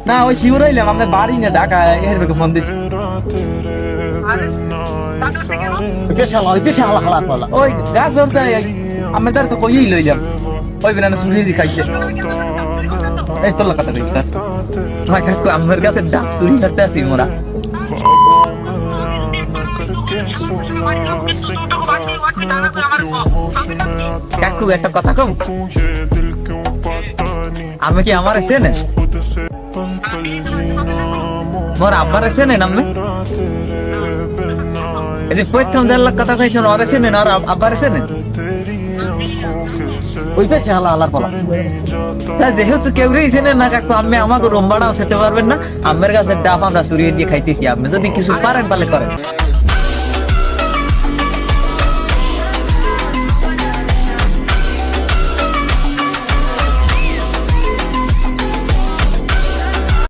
না ওই শিওর হইলাম আমরা বাড়ি না ঢাকা এর বেগে ফোন দিছি ওই গাছ ধরতে আমি তার তো কইই লইলাম ওই বিনা শুনি খাইছে এই তোর কথা কইতা ভাই কাকু আমার কাছে ডাব চুরি করতে আসি মোরা কাকু একটা কথা কম আমি কি আমার এসে না মোর আব্বার এসে নেন আমি এই যে প্রথম 1.5 লাখ কথা কইছেন ওর এসে নেন আর আব্বার এসে নেন ওই পেছে হালা হালার পালা তা যেহেতু কেউ এসে নেন না কাকু আমি আমাকে রুম ভাড়াও সেতে পারবেন না আমার কাছে ডাব আমরা চুরিয়ে দিয়ে খাইতেছি আপনি যদি কিছু পারেন তাহলে করেন